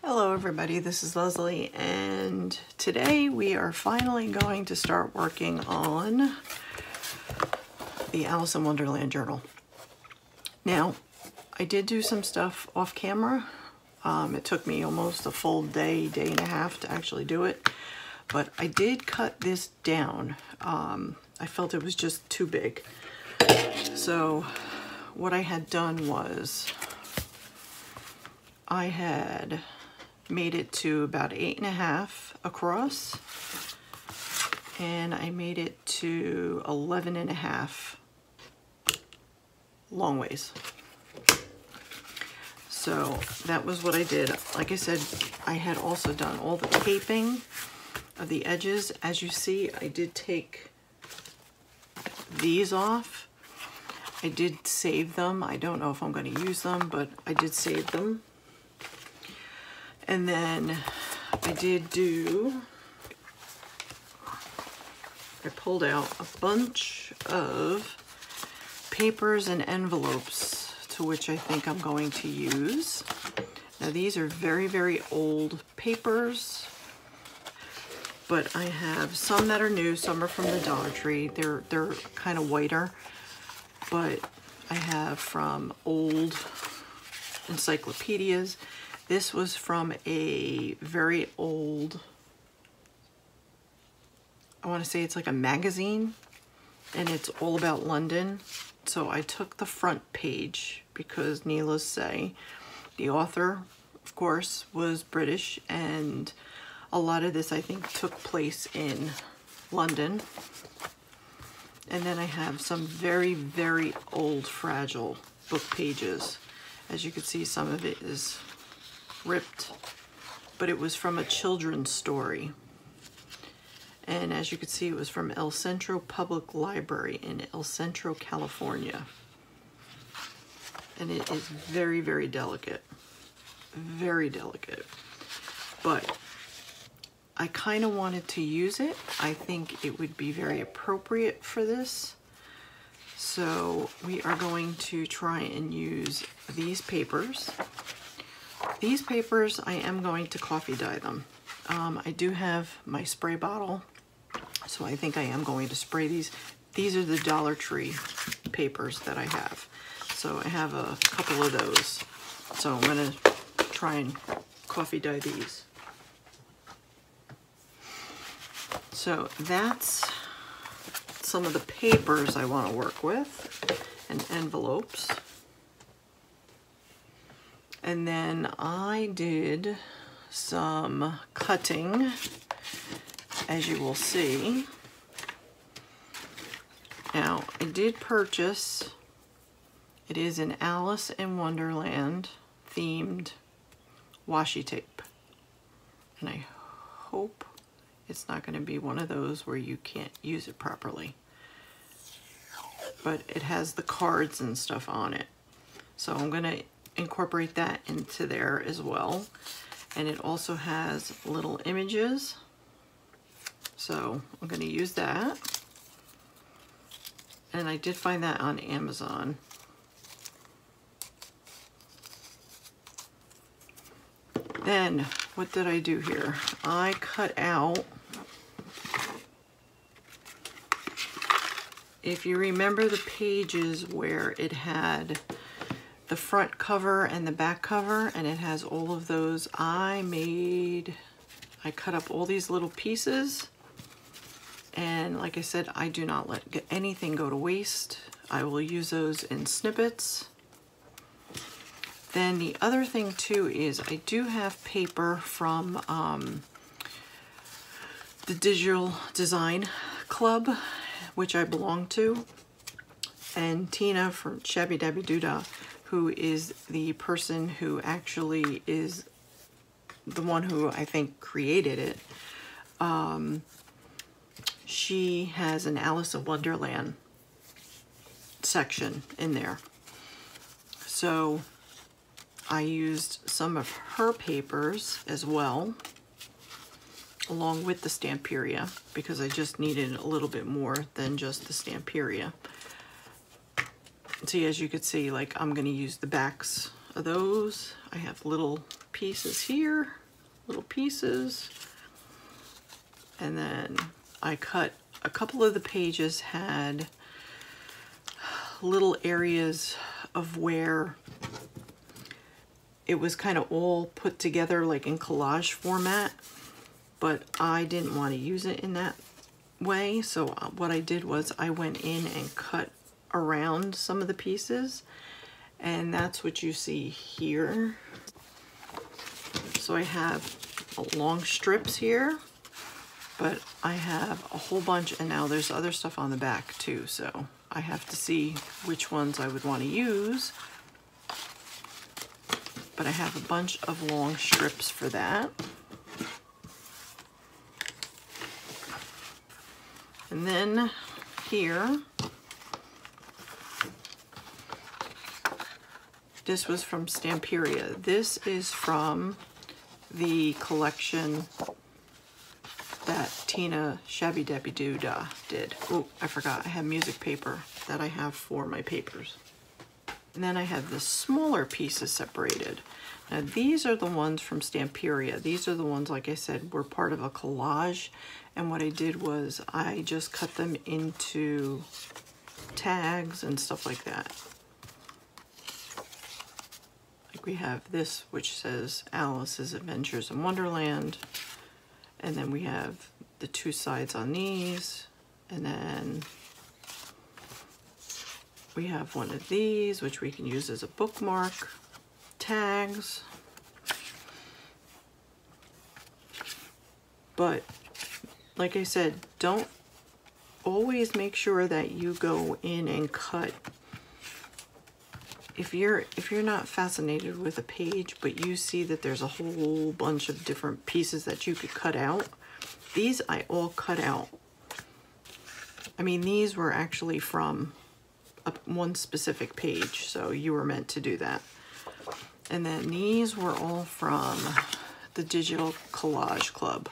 Hello everybody, this is Leslie, and today we are finally going to start working on the Alice in Wonderland journal. Now, I did do some stuff off camera. It took me almost a full day and a half to actually do it, but I did cut this down. I felt it was just too big. So what I had done was I had made it to about 8.5 across, and I made it to 11.5 long ways. So that was what I did. Like I said, I had also done all the taping of the edges. As you see, I did take these off. I did save them. I don't know if I'm going to use them, but I did save them. And then I pulled out a bunch of papers and envelopes to which I think I'm going to use. Now these are very, very old papers, but I have some that are new, some are from the Dollar Tree. They're kind of whiter, but I have from old encyclopedias. This was from a very old, I want to say it's like a magazine, and it's all about London. So I took the front page because, needless to say, the author, of course, was British, and a lot of this I think took place in London. And then I have some very, very old, fragile book pages. As you can see, some of it is ripped, but it was from a children's story. And as you can see, it was from El Centro Public Library in El Centro, California. And it is very, very delicate. Very delicate. But I kind of wanted to use it. I think it would be very appropriate for this. So we are going to try and use these papers. These papers, I am going to coffee dye them. I do have my spray bottle, so I think I am going to spray these. These are the Dollar Tree papers that I have. So I have a couple of those. So I'm going to try and coffee dye these. So that's some of the papers I want to work with, and envelopes. And then I did some cutting, as you will see. Now, I did purchase, it is an Alice in Wonderland themed washi tape. And I hope it's not going to be one of those where you can't use it properly. But it has the cards and stuff on it. So I'm going to incorporate that into there as well. And it also has little images. So I'm going to use that. And I did find that on Amazon. Then what did I do here? I cut out, if you remember the pages where it had the front cover and the back cover, and it has all of those, I cut up all these little pieces, and like I said, I do not let anything go to waste. I will use those in snippets. Then the other thing too is I do have paper from the Digital Design Club, which I belong to, and Tina from Shabby Dabby Doodah, who is the person who actually is the one who I think created it. She has an Alice in Wonderland section in there. So I used some of her papers as well, along with the Stamperia, because I just needed a little bit more than just the Stamperia. See, as you can see, like I'm going to use the backs of those. I have little pieces here, little pieces. And then I cut a couple of the pages had little areas of where it was kind of all put together like in collage format, but I didn't want to use it in that way. So what I did was I went in and cut around some of the pieces, and that's what you see here. So I have long strips here, but I have a whole bunch, and now there's other stuff on the back too, so I have to see which ones I would want to use. But I have a bunch of long strips for that. And then here, this was from Stamperia. This is from the collection that Tina Shabby Dabby Doo Dah did. Oh, I forgot, I have music paper that I have for my papers. And then I have the smaller pieces separated. Now these are the ones from Stamperia. These are the ones, like I said, were part of a collage. And what I did was I just cut them into tags and stuff like that. Like we have this, which says Alice's Adventures in Wonderland. And then we have the two sides on these, and then we have one of these, which we can use as a bookmark, tags. But like I said, don't always make sure that you go in and cut. If you're not fascinated with a page, but you see that there's a whole bunch of different pieces that you could cut out, these I all cut out. I mean, these were actually from one specific page, so you were meant to do that. And then these were all from the Digital Collage Club.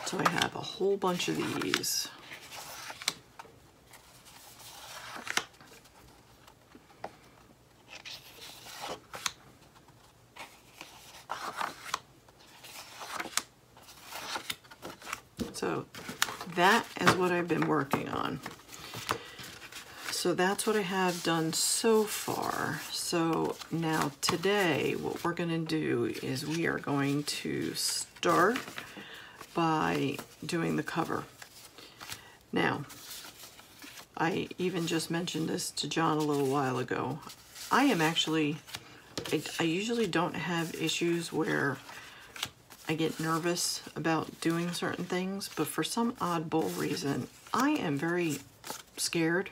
So I have a whole bunch of these. So that is what I've been working on. So that's what I have done so far. So now today, what we're going to do is we are going to start by doing the cover. Now, I even just mentioned this to John a little while ago. I am actually, I usually don't have issues where I get nervous about doing certain things, but for some oddball reason, I am very scared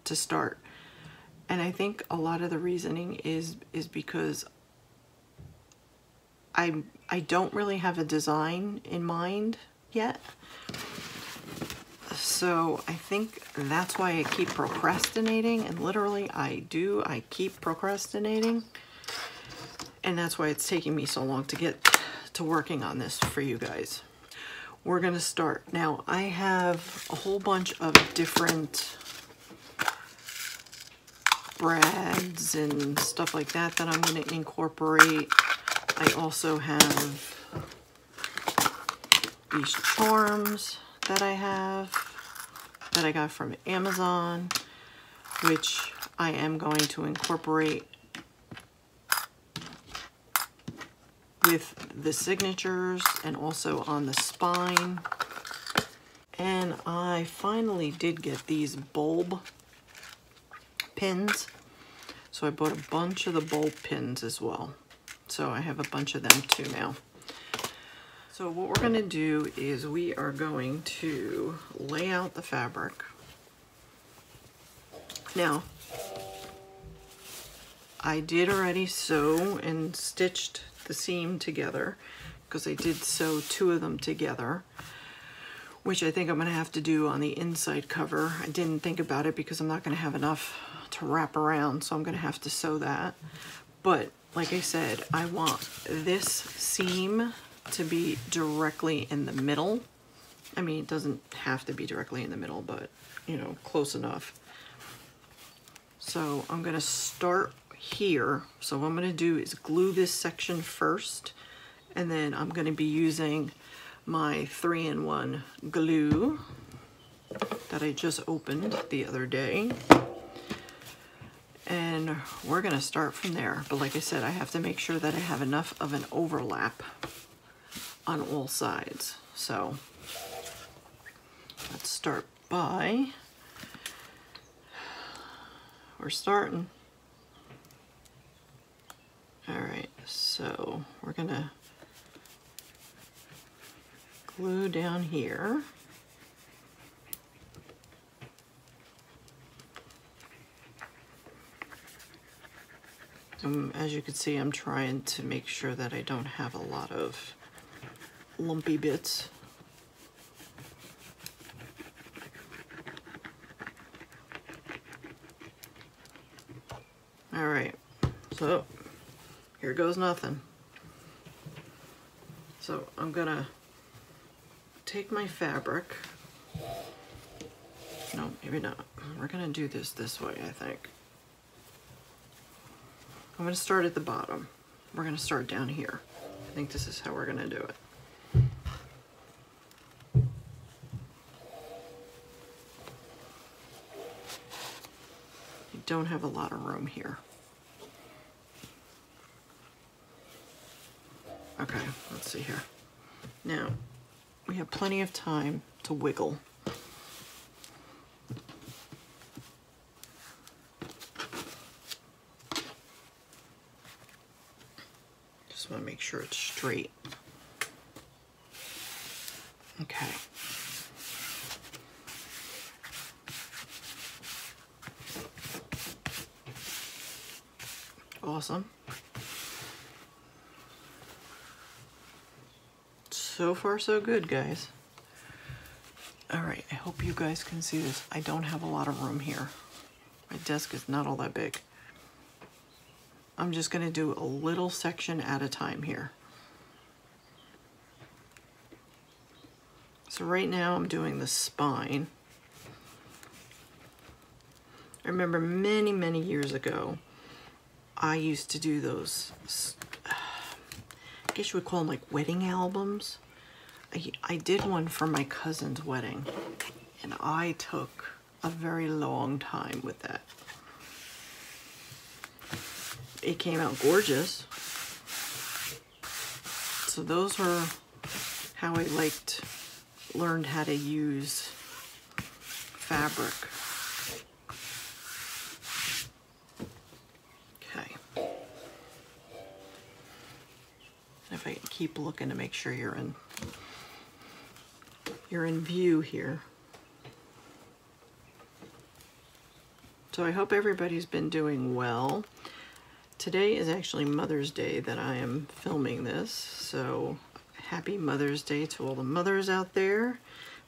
to start. And I think a lot of the reasoning is because I don't really have a design in mind yet. So I think that's why I keep procrastinating, and literally I keep procrastinating. And that's why it's taking me so long to get to working on this for you guys. We're gonna start. Now I have a whole bunch of different brads and stuff like that that I'm gonna incorporate. I also have these charms that I have that I got from Amazon, which I am going to incorporate with the signatures and also on the spine. And I finally did get these bulb pins. So I bought a bunch of the bulb pins as well. So I have a bunch of them too now. So what we're gonna do is we are going to lay out the fabric. Now, I did already sew and stitched the seam together because I did sew two of them together, which I think I'm gonna have to do on the inside cover. I didn't think about it because I'm not gonna have enough to wrap around, so I'm gonna have to sew that. But like I said, I want this seam to be directly in the middle. I mean, it doesn't have to be directly in the middle, but you know, close enough. So I'm gonna start here. So what I'm going to do is glue this section first, and then I'm going to be using my 3-in-1 glue that I just opened the other day. And we're going to start from there. But like I said, I have to make sure that I have enough of an overlap on all sides. So let's start by, we're starting. All right, so we're going to glue down here. As you can see, I'm trying to make sure that I don't have a lot of lumpy bits. All right, so here goes nothing. So I'm gonna take my fabric. No, maybe not. We're gonna do this way, I think. I'm going to start at the bottom. We're going to start down here. I think this is how we're going to do it. You don't have a lot of room here. Okay, let's see here. Now, we have plenty of time to wiggle. Just want to make sure it's straight. Okay. Awesome. So far so good, guys. All right, I hope you guys can see this. I don't have a lot of room here. My desk is not all that big. I'm just going to do a little section at a time here. So right now I'm doing the spine. I remember many, many years ago, I used to do those, I guess you would call them like wedding albums. I did one for my cousin's wedding, and I took a very long time with that. It came out gorgeous. So those were how I learned how to use fabric. Okay. If I keep looking to make sure you're in view here. So I hope everybody's been doing well. Today is actually Mother's Day that I am filming this, so happy Mother's Day to all the mothers out there,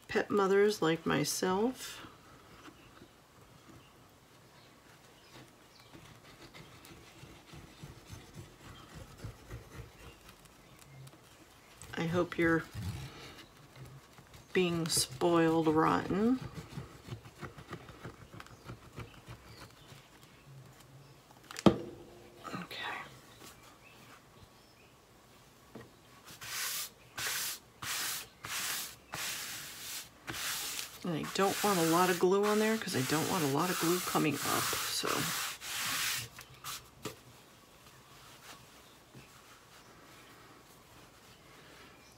pet mothers like myself. I hope you're being spoiled rotten. And I don't want a lot of glue on there because I don't want a lot of glue coming up, so.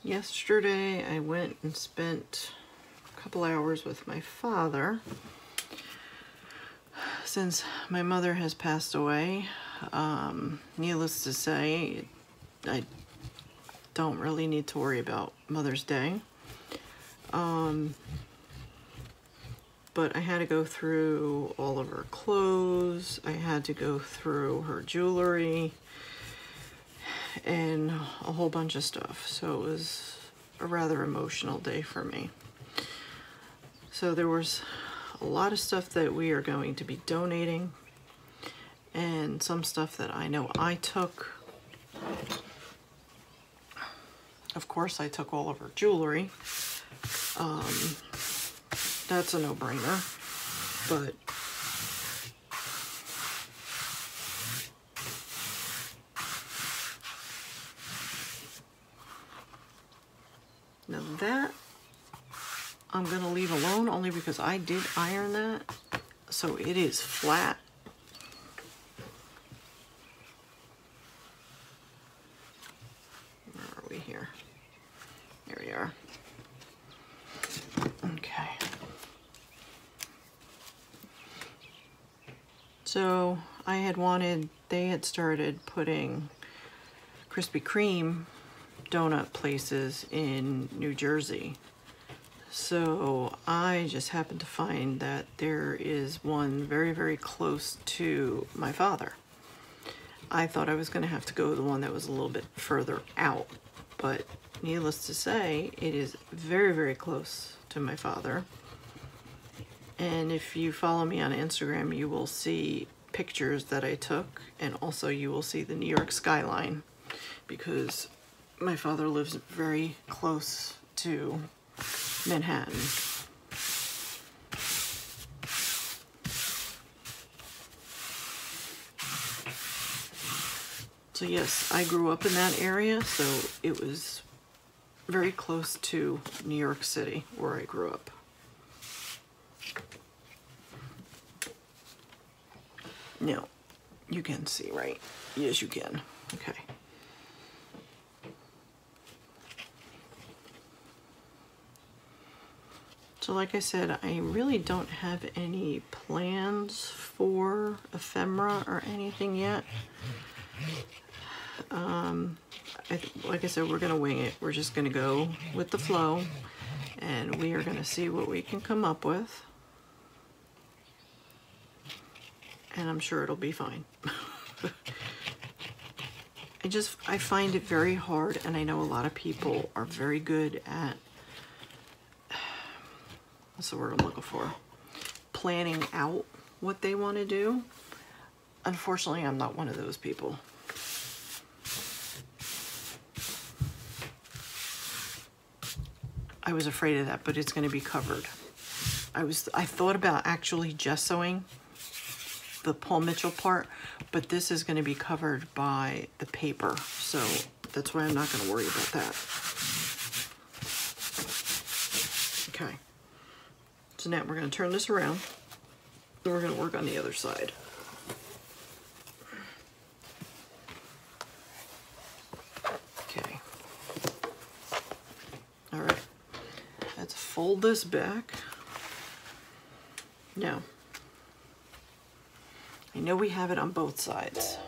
Yesterday I went and spent a couple hours with my father. Since my mother has passed away, needless to say, I don't really need to worry about Mother's Day. But I had to go through all of her clothes, I had to go through her jewelry, and a whole bunch of stuff. So it was a rather emotional day for me. So there was a lot of stuff that we are going to be donating, and some stuff that I know I took. Of course, I took all of her jewelry. That's a no-brainer, but I'm gonna leave alone only because I did iron that. So it is flat. Where are we here? Here we are. Okay. So I had wanted, they had started putting Krispy Kreme donut places in New Jersey. So I just happened to find that there is one very, very close to my father. I thought I was going to have to go to the one that was a little bit further out, but needless to say, it is very, very close to my father. And if you follow me on Instagram, you will see pictures that I took, and also you will see the New York skyline, because my father lives very close to Manhattan. So yes, I grew up in that area, so it was very close to New York City where I grew up. Now, you can see, right? Yes, you can. Okay. So like I said, I really don't have any plans for ephemera or anything yet. Like I said, we're gonna wing it. We're just gonna go with the flow, and we are gonna see what we can come up with. And I'm sure it'll be fine. I find it very hard, and I know a lot of people are very good at, what's the word I'm looking for? Planning out what they want to do. Unfortunately, I'm not one of those people. I was afraid of that, but it's going to be covered. I thought about actually gessoing the Paul Mitchell part, but this is going to be covered by the paper, so that's why I'm not going to worry about that. Okay, so now we're going to turn this around, and we're going to work on the other side. Okay, all right, let's fold this back. Now, I know we have it on both sides.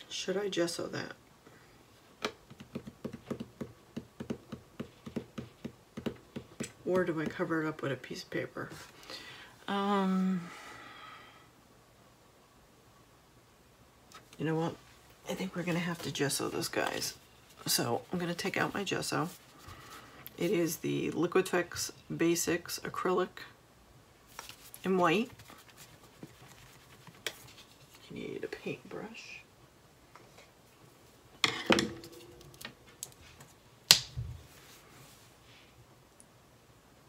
Should I gesso that? Or do I cover it up with a piece of paper? You know what? I think we're gonna have to gesso this, guys. So I'm gonna take out my gesso. It is the Liquitex Basics acrylic in white. You need a paintbrush.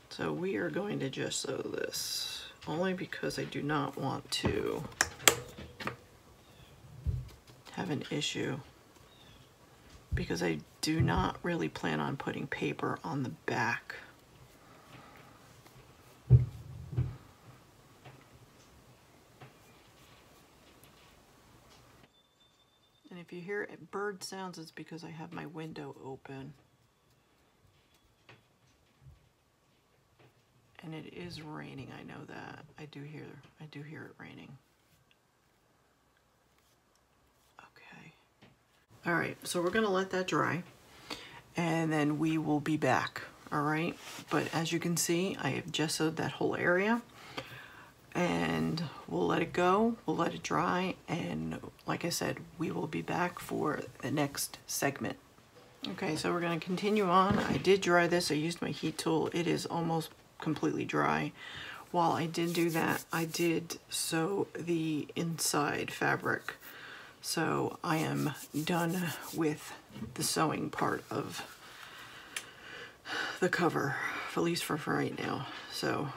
So we are going to gesso this, only because I do not want to have an issue, because I do not really plan on putting paper on the back. And if you hear bird sounds, it's because I have my window open. And it is raining, I know that. I do hear it raining. Okay. All right, so we're gonna let that dry, and then we will be back, all right? But as you can see, I have gessoed that whole area, and we'll let it go, we'll let it dry, and like I said, we will be back for the next segment. Okay, so we're gonna continue on. I did dry this, I used my heat tool. It is almost completely dry. While I did do that, I did sew the inside fabric. So I am done with the sewing part of the cover, at least for right now. So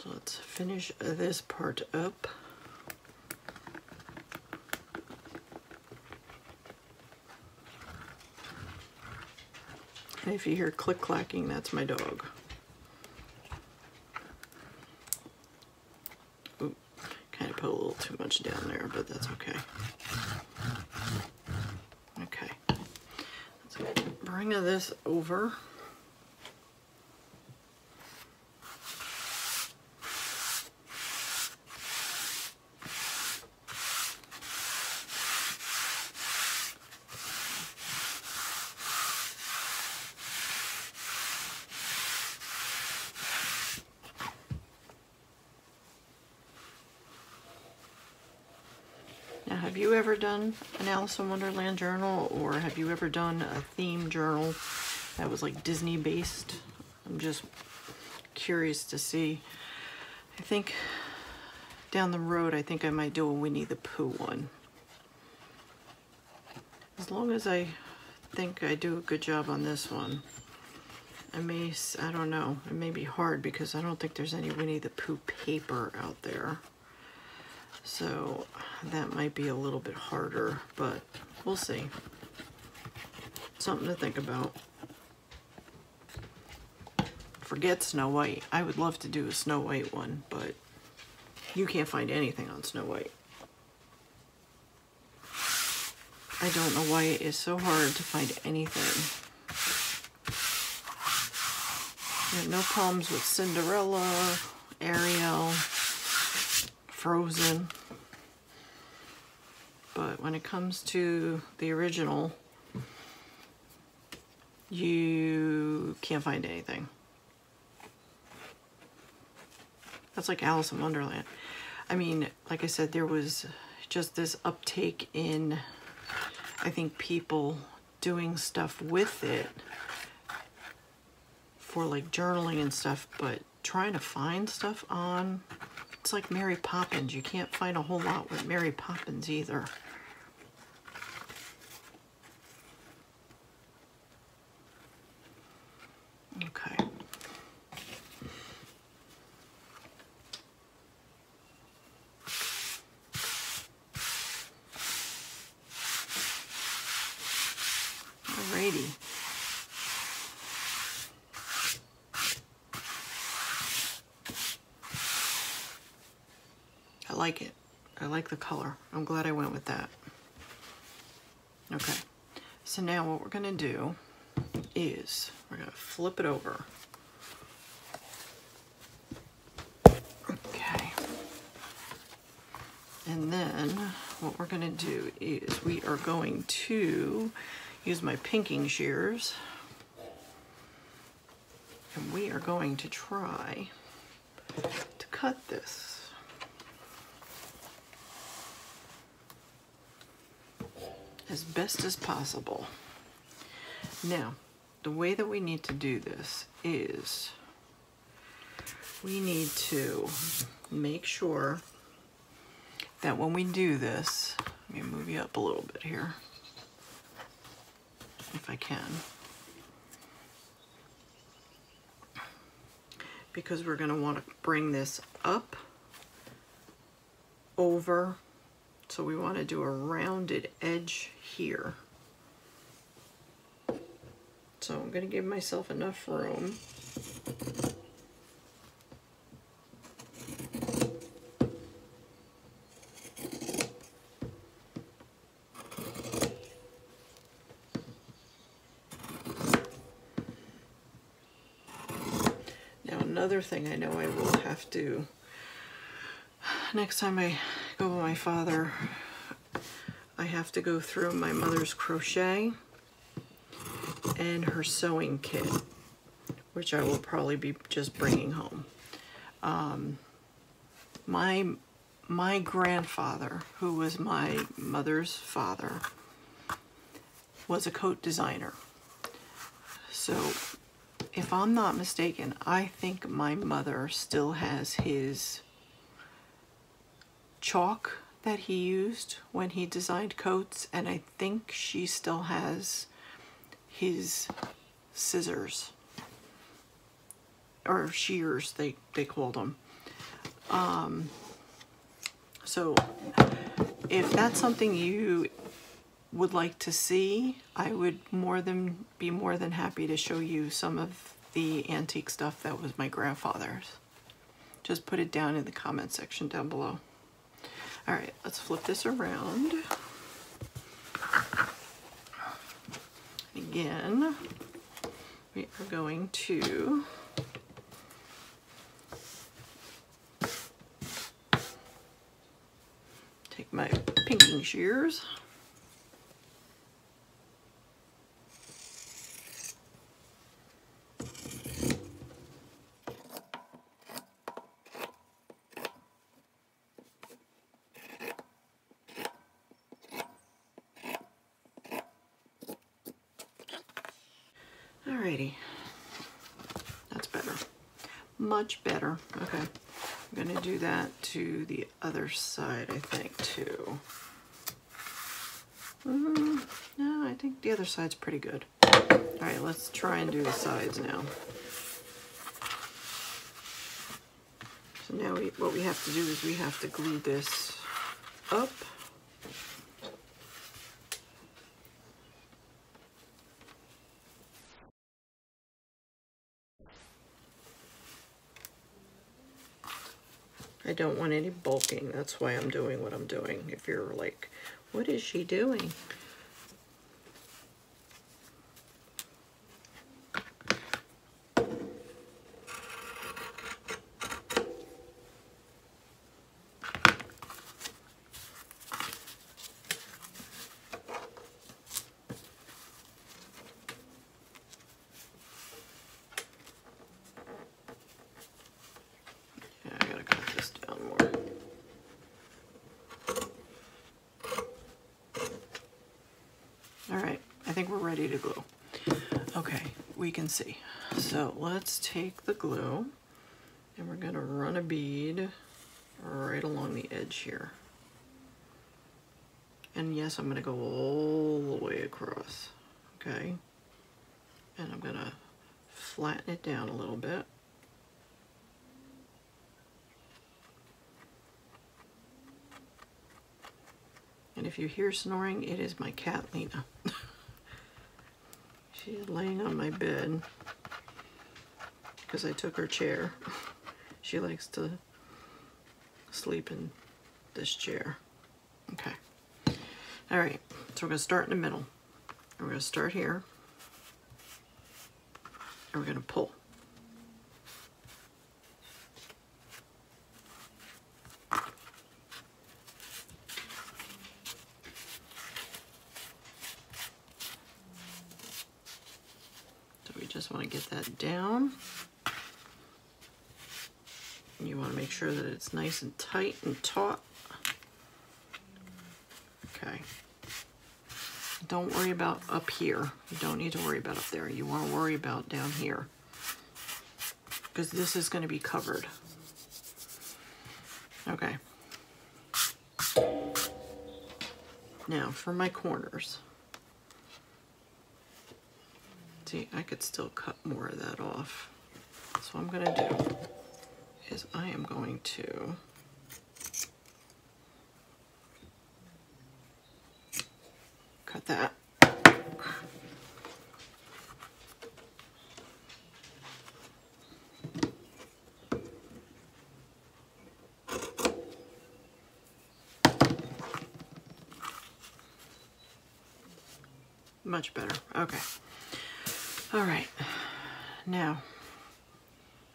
let's finish this part up. And if you hear click-clacking, that's my dog. Oop, kind of put a little too much down there, but that's okay. Okay, let's bring this over. Now, have you ever done an Alice in Wonderland journal, or have you ever done a theme journal that was like Disney based? I'm just curious to see. I think down the road, I think I might do a Winnie the Pooh one. As long as I think I do a good job on this one. I don't know, it may be hard because I don't think there's any Winnie the Pooh paper out there. So that might be a little bit harder, but we'll see. Something to think about. Forget Snow White. I would love to do a Snow White one, but you can't find anything on Snow White. I don't know why it is so hard to find anything. I have no problems with Cinderella, Ariel, Frozen, but when it comes to the original, you can't find anything. That's like Alice in Wonderland. I mean, like I said, there was just this uptake in, I think, people doing stuff with it for like journaling and stuff, but trying to find stuff on, it's like Mary Poppins. You can't find a whole lot with Mary Poppins either. Okay. Alrighty. I like it. I like the color. I'm glad I went with that. Okay, so now what we're gonna do is we're gonna flip it over. Okay. And then what we're gonna do is we are going to use my pinking shears, and we are going to try to cut this as best as possible. Now, the way that we need to do this is we need to make sure that when we do this, let me move you up a little bit here, if I can, because we're going to want to bring this up, over, so we want to do a rounded edge here. So I'm going to give myself enough room. Now another thing I know I will have to, next time I go with my father, I have to go through my mother's crochet and her sewing kit, which I will probably be just bringing home. My grandfather, who was my mother's father, was a coat designer. So if I'm not mistaken, I think my mother still has his chalk that he used when he designed coats, and I think she still has his scissors, or shears they called them. So if that's something you would like to see, I would be more than happy to show you some of the antique stuff that was my grandfather's. Just put it down in the comment section down below. All right, let's flip this around. Again, we are going to take my pinking shears. Alrighty, that's better, much better. Okay, I'm gonna do that to the other side, I think, too. No, I think the other side's pretty good. Alright, let's try and do the sides now. So now what we have to do is we have to glue this up. I don't want any bulking. That's why I'm doing what I'm doing. If you're like, what is she doing? We're ready to glue. Okay, we can see. So let's take the glue and we're going to run a bead right along the edge here. And yes, I'm going to go all the way across. Okay. And I'm going to flatten it down a little bit. And if you hear snoring, it is my cat, Lena. She's laying on my bed because I took her chair. She likes to sleep in this chair. Okay. All right, so we're going to start in the middle. We're going to start here, and we're going to pull. Just want to get that down. You want to make sure that it's nice and tight and taut. Okay. Don't worry about up here. You don't need to worry about up there. You want to worry about down here, because this is going to be covered. Okay. Now for my corners. See, I could still cut more of that off. So what I'm going to do is I am going to cut that. Much better. Okay. All right. Now,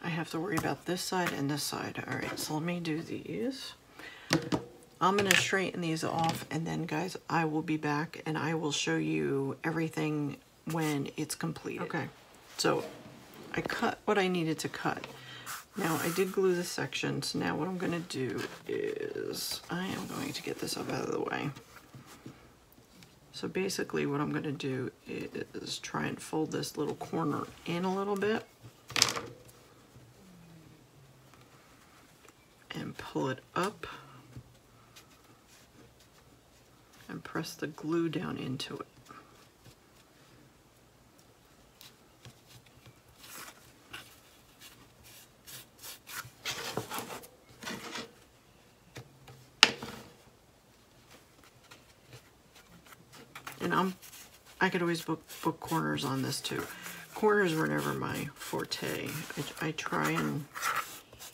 I have to worry about this side and this side. All right, so let me do these. I'm going to straighten these off, and then, guys, I will be back, and I will show you everything when it's completed. Okay, so I cut what I needed to cut. Now, I did glue this section, so now what I'm going to do is I am going to get this up out of the way. So basically what I'm going to do is try and fold this little corner in a little bit and pull it up and press the glue down into it. I could always book corners on this too. Corners were never my forte. I try and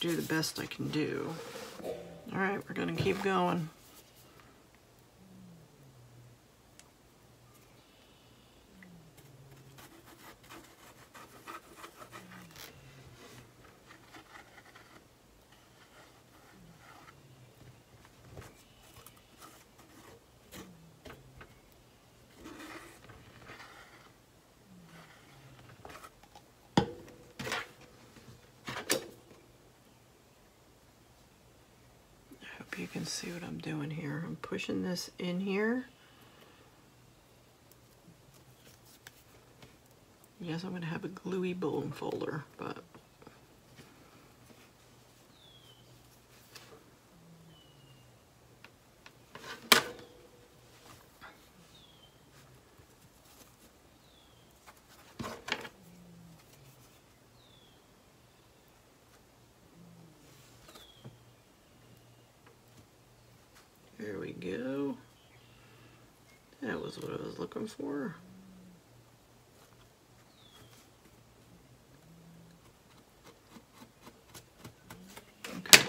do the best I can do. All right, we're gonna keep going. You can see what I'm doing here. I'm pushing this in here. Yes, I'm going to have a gluey bone folder, but there we go. That was what I was looking for. Okay.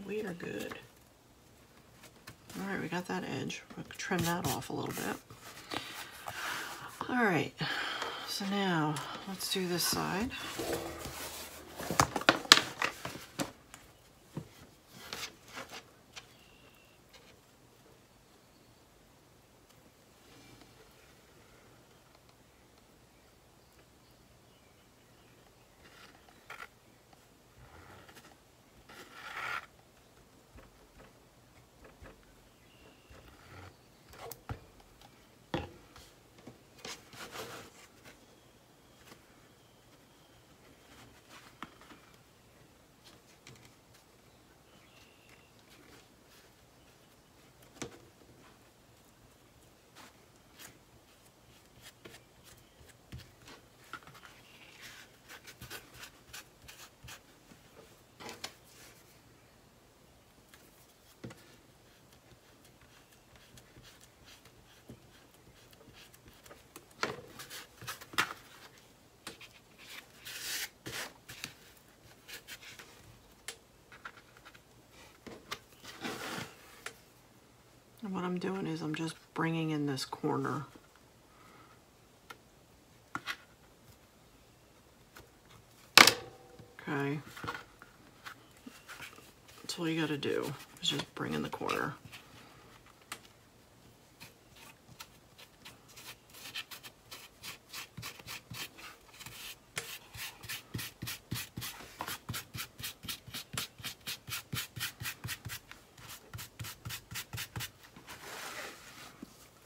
We are good. All right, we got that edge. We'll trim that off a little bit. All right, so now let's do this side. And what I'm doing is I'm just bringing in this corner. Okay. That's all you gotta do, is just bring in the corner.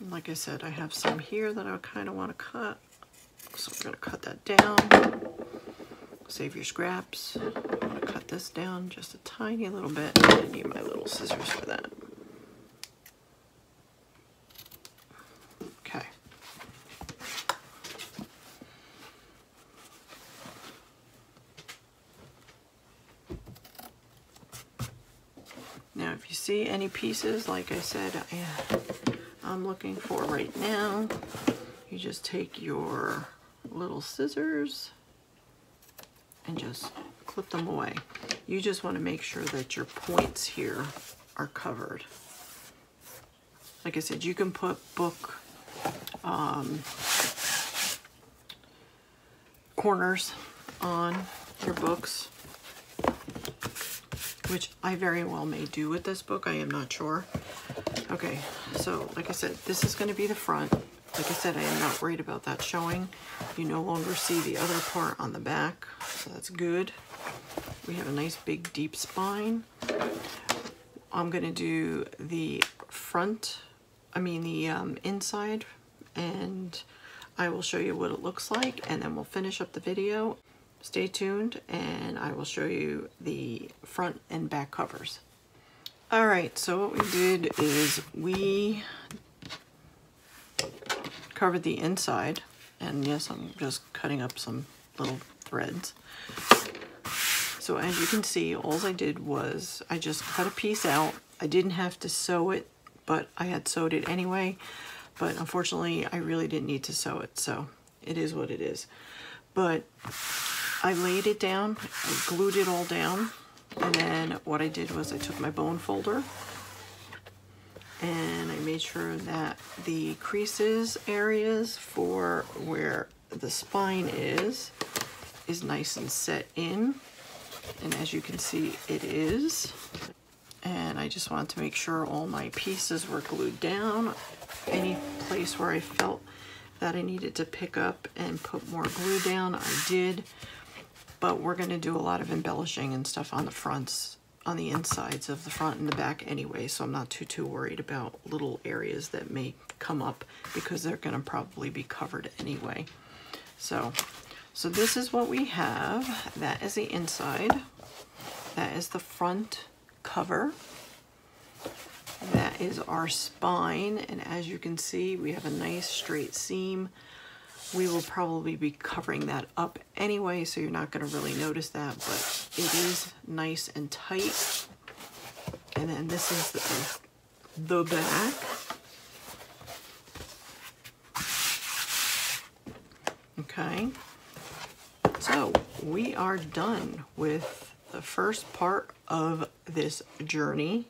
Like I said, I have some here that I kind of want to cut, so we're going to cut that down. Save your scraps. I'm going to cut this down just a tiny little bit. I need my little scissors for that. Okay. Now, if you see any pieces, like I said, I'm looking for right now, you just take your little scissors and just clip them away. You just want to make sure that your points here are covered. Like I said, you can put book corners on your books, which I very well may do with this book. I am not sure. Okay, so like I said, this is going to be the front. Like I said, I am not worried about that showing. You no longer see the other part on the back, so that's good. We have a nice big deep spine. I'm going to do the front, the inside, and I will show you what it looks like, and then we'll finish up the video. stay tuned and I will show you the front and back covers. All right, so what we did is we covered the inside, and yes, I'm just cutting up some little threads. So as you can see, all I did was I just cut a piece out. I didn't have to sew it, but I had sewed it anyway. But unfortunately, I really didn't need to sew it, so it is what it is. But I laid it down, I glued it all down, and then what I did was I took my bone folder and I made sure that the creases areas for where the spine is nice and set in. And as you can see, it is. And I just wanted to make sure all my pieces were glued down. Any place where I felt that I needed to pick up and put more glue down, I did. But we're going to do a lot of embellishing and stuff on the fronts, on the insides of the front and the back anyway, so I'm not too worried about little areas that may come up because they're going to probably be covered anyway. So this is what we have. That is the inside. That is the front cover. That is our spine, and as you can see, we have a nice straight seam. We will probably be covering that up anyway, so you're not going to really notice that, but it is nice and tight. And then this is the back. Okay. So we are done with the first part of this journey.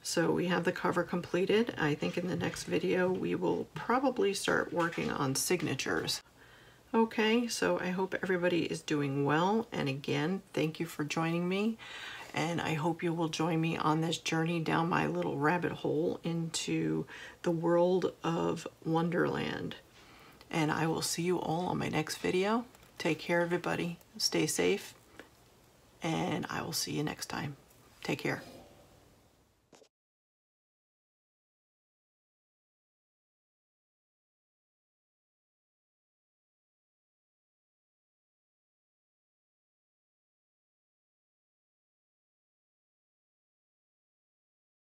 So we have the cover completed. I think in the next video we will probably start working on signatures. Okay, so I hope everybody is doing well, and again, thank you for joining me, and I hope you will join me on this journey down my little rabbit hole into the world of Wonderland. And I will see you all on my next video. Take care, everybody. Stay safe, and I will see you next time. Take care.